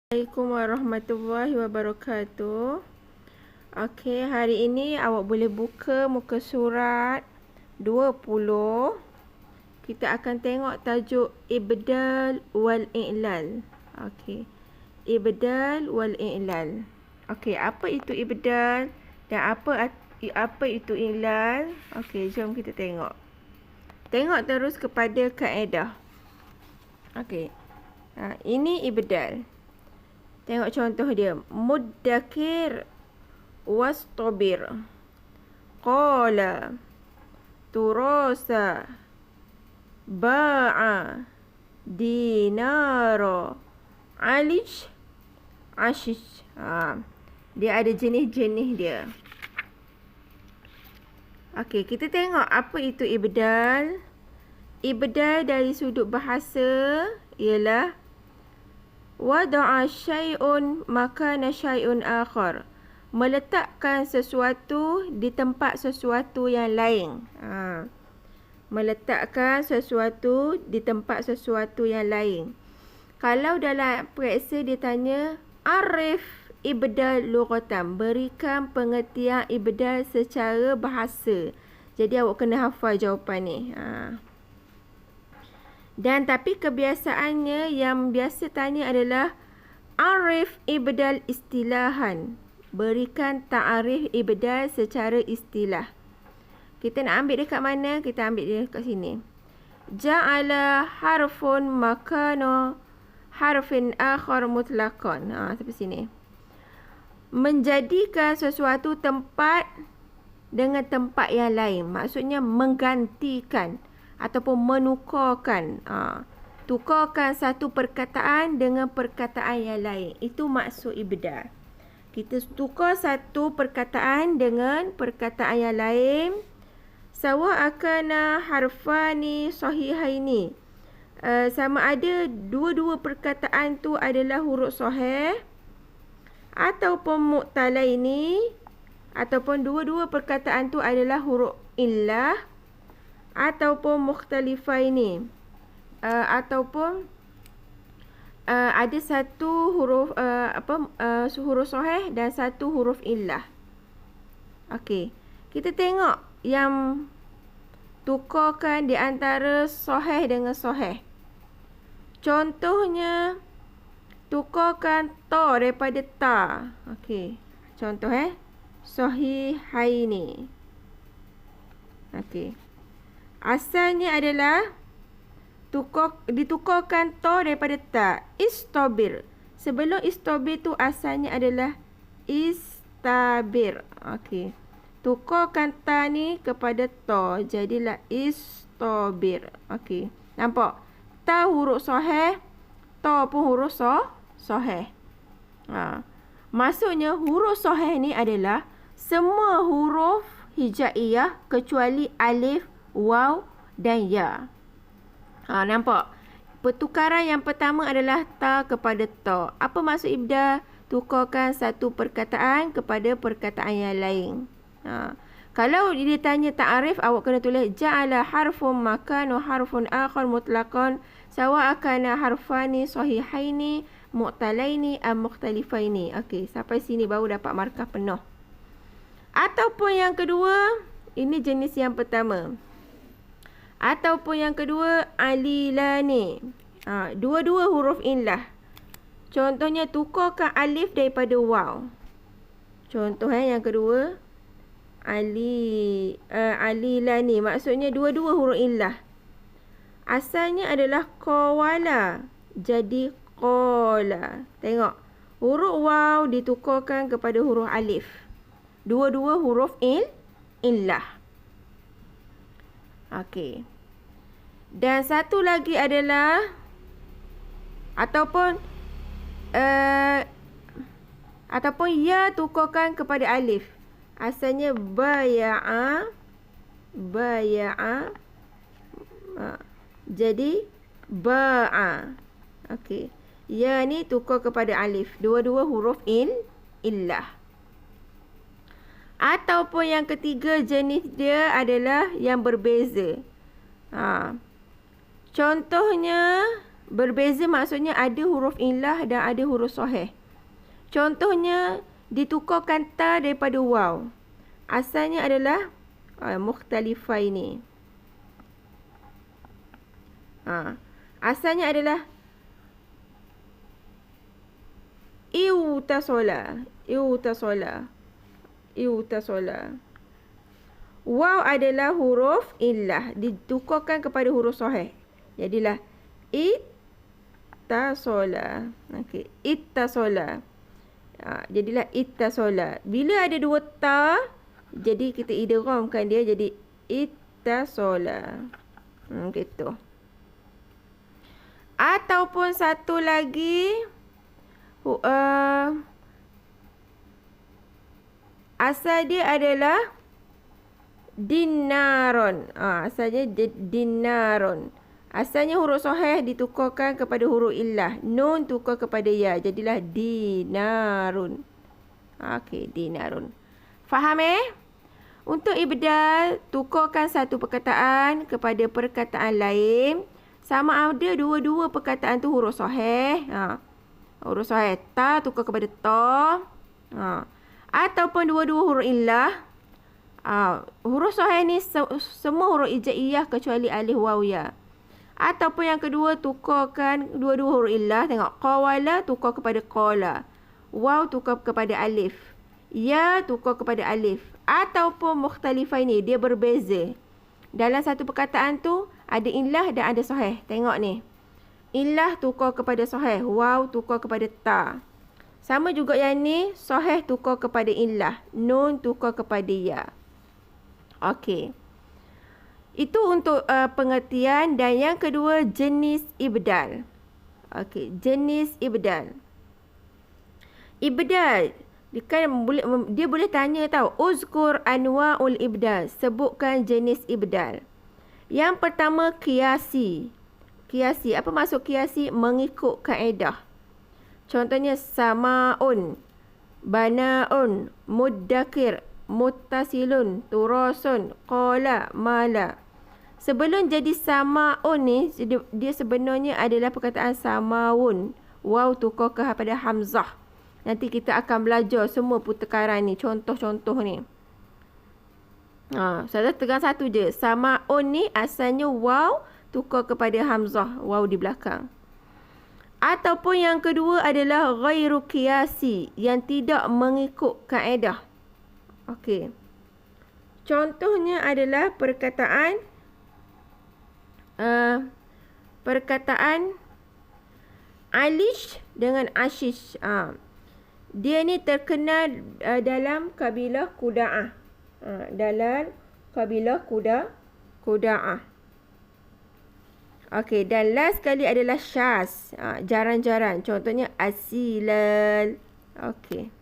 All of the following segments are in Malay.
Assalamualaikum warahmatullahi wabarakatuh. Okey, hari ini awak boleh buka muka surat 20. Kita akan tengok tajuk Ibdal wal I'lal. Okey. Ibdal wal I'lal. Okey, apa itu ibdal dan apa itu i'lal? Okey, jom kita tengok. Tengok terus kepada kaedah. Okey. Ini ibdal. Tengok contoh dia. Muddakir wastabir. Qala turasa ba'a dinara alij ashish. Dia ada jenis-jenis dia. Okey, kita tengok apa itu ibdal. Ibdal dari sudut bahasa ialah wada'a syai'un makana syai'un akhar. Meletakkan sesuatu di tempat sesuatu yang lain. Meletakkan sesuatu di tempat sesuatu yang lain. Kalau dalam periksa dia tanya arif ibdal lughatan, berikan pengertian ibdal secara bahasa. Jadi awak kena hafal jawapan ni. Dan tapi kebiasaannya yang biasa tanya adalah arif ibdal istilahan. Berikan ta'arif ibdal secara istilah. Kita nak ambil dekat mana? Kita ambil dia dekat sini. Ja'ala harfun makana harfin akhar mutlaqan. Sampai sini. Menjadikan sesuatu tempat dengan tempat yang lain. Maksudnya menggantikan ataupun menukarkan. Tukarkan satu perkataan dengan perkataan yang lain. Itu maksud ibdal. Kita tukar satu perkataan dengan perkataan yang lain. Sawa akana harfani sahihaini. Sama ada dua-dua perkataan tu adalah huruf sahih ataupun mu'talaini, ataupun dua-dua perkataan tu adalah huruf illah, ataupun mukhtalifaini, ataupun ada satu huruf huruf sahih dan satu huruf illah. Okey, kita tengok yang tukarkan di antara sahih dengan sahih. Contohnya tukarkan ta daripada ta. Okey, contoh sahihaini. Okey. Asalnya adalah ditukarkan ta daripada ta. Istabir. Sebelum istabir tu asalnya adalah istabir. Okey. Tukarkan ta ni kepada ta. Jadilah istabir. Okey. Nampak? Ta huruf sahih, ta pun huruf sahih. Maksudnya huruf sahih ni adalah semua huruf hijaiyah kecuali alif, waw dan ya. Nampak? Pertukaran yang pertama adalah ta kepada ta. Apa maksud ibdal? Tukarkan satu perkataan kepada perkataan yang lain. Kalau dia tanya ta'arif, awak kena tulis ja'ala harfun makana harfun akhar mutlaqan sawa akana harfani sahihaini mu'talaini am mukhtalifaini. Okey, sampai sini baru dapat markah penuh. Ataupun yang kedua, ini jenis yang pertama. Ataupun yang kedua, alilani. Dua-dua huruf illah. Contohnya, tukarkan alif daripada waw. Contoh yang kedua, alilani. Maksudnya dua-dua huruf illah. Asalnya adalah qawala. Jadi qala. Tengok. Huruf waw ditukarkan kepada huruf alif. Dua-dua huruf illah. Okey. Dan satu lagi adalah ataupun ya tukarkan kepada alif. Asalnya baya'a. Jadi ba'a. Okey. Ya ni tukar kepada alif. Dua-dua huruf illah. Ataupun yang ketiga jenis dia adalah yang berbeza. Contohnya Berbeza maksudnya ada huruf illah dan ada huruf sahih. Contohnya, ditukarkan ta daripada waw. Asalnya adalah mukhtalifaini. Asalnya adalah iutasola. Waw adalah huruf illah, ditukarkan kepada huruf sahih. Jadilah ittasola. Okey, ittasola. Jadilah ittasola. Bila ada dua ta, jadi kita idghamkan dia jadi ittasola. Gitu. Ataupun satu lagi, asal dia adalah dinaron. Asalnya dinaron. Asalnya huruf sahih ditukarkan kepada huruf illah. Nun tukar kepada ya. Jadilah dinarun. Okey, dinarun. Faham Untuk ibdal, tukarkan satu perkataan kepada perkataan lain. Sama ada dua-dua perkataan tu huruf sahih. Huruf sahih ta tukar kepada ta. Ataupun dua-dua huruf illah. Huruf sahih ni semua huruf hijaiyah kecuali alif waw ya. Ataupun yang kedua, tukarkan dua-dua huruf illah. Tengok, qawala tukar kepada qala. Waw tukar kepada alif. Ya tukar kepada alif. Ataupun mukhtalifaini, dia berbeza. Dalam satu perkataan tu, ada illah dan ada sahih. Tengok ni. Illah tukar kepada sahih. Waw tukar kepada ta. Sama juga yang ni, sahih tukar kepada illah. Nun tukar kepada ya. Okey. Itu untuk pengertian. Dan yang kedua, jenis ibdal. Okey, jenis ibdal. Ibdal, dia boleh tanya tau. Uzkur anwa'ul ibdal. Sebutkan jenis ibdal. Yang pertama, qiyasi. Qiyasi. Apa maksud qiyasi? Mengikut kaedah. Contohnya, sama'un, bana'un, muddakir, muttasilun, turasun, qala, mala. Sebelum jadi sama'un ni, dia sebenarnya adalah perkataan sama'un. Waw tukar kepada hamzah. Nanti kita akan belajar semua pertukaran ni. Contoh-contoh ni. Saya tegang satu je. Sama'un ni asalnya waw tukar kepada hamzah. Waw di belakang. Ataupun yang kedua adalah ghairu qiyasi. Yang tidak mengikut kaedah. Okey. Contohnya adalah perkataan Alish dengan Ashish. Dia ni terkenal dalam kabilah Quda'ah. Dalam kabilah Quda'ah. Okey, dan last sekali adalah Syaz. Jarang-jarang. Contohnya Asilal. Okey.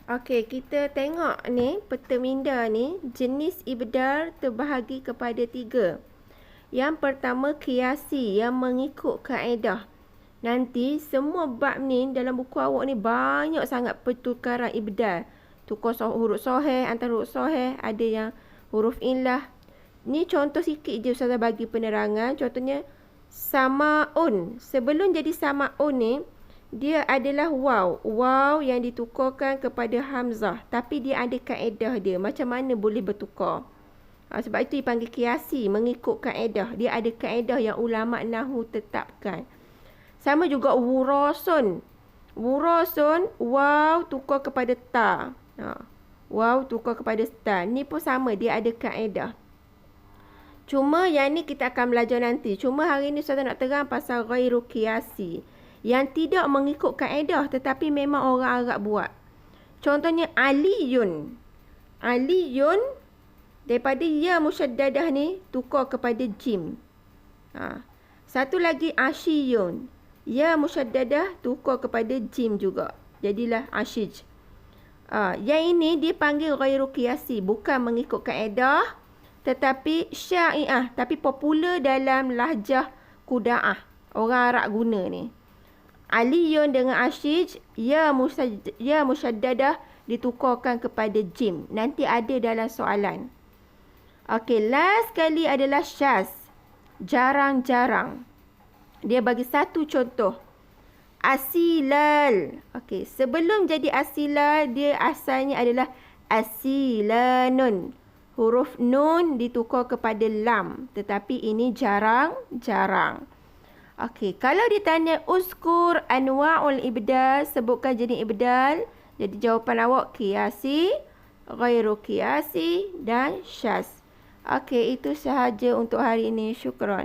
Okey, kita tengok ni peta minda ni. Jenis ibdal terbahagi kepada 3. Yang pertama, qiyasi, yang mengikut kaedah. Nanti semua bab ni dalam buku awak ni banyak sangat pertukaran ibdal. Tukar huruf sahih, antara huruf sahih, ada yang huruf illah. Ni contoh sikit je Ustazah bagi penerangan. Contohnya sama'un. Sebelum jadi sama'un ni, dia adalah waw. Waw yang ditukarkan kepada hamzah. Tapi dia ada kaedah dia. Macam mana boleh bertukar. Sebab itu dipanggil qiyasi, mengikut kaedah. Dia ada kaedah yang ulama' nahu tetapkan. Sama juga wurasun. Wurasun, waw tukar kepada ta. Waw tukar kepada ta. Ni pun sama, dia ada kaedah. Cuma yang ni kita akan belajar nanti. Cuma hari ni Ustazah nak terang pasal ghairu qiyasi. Yang tidak mengikut kaedah tetapi memang orang Arab buat. Contohnya Aliyun. Aliyun, daripada ya musyaddadah ni tukar kepada jim. Satu lagi Ashiyun. Ya musyaddadah tukar kepada jim juga. Jadilah Ashij. Yang ini dipanggil ghairu qiyasi. Bukan mengikut kaedah. Tetapi sya'i'ah. Tapi popular dalam lahjah Quda'ah. Orang Arab guna ni. Aliyun dengan Ashij. Ya musyaddadah ditukarkan kepada jim. Nanti ada dalam soalan. Okey, last sekali adalah syaz. Jarang-jarang. Dia bagi satu contoh. Asilal. Okey, sebelum jadi asilal, dia asalnya adalah asilanun. Huruf nun ditukar kepada lam. Tetapi ini jarang-jarang. Okey, kalau ditanya uskur anwa'ul ibdal, sebutkan jenis ibdal. Jadi jawapan awak qiyasi, ghairu qiyasi dan syaz. Okey, itu sahaja untuk hari ini. Syukran.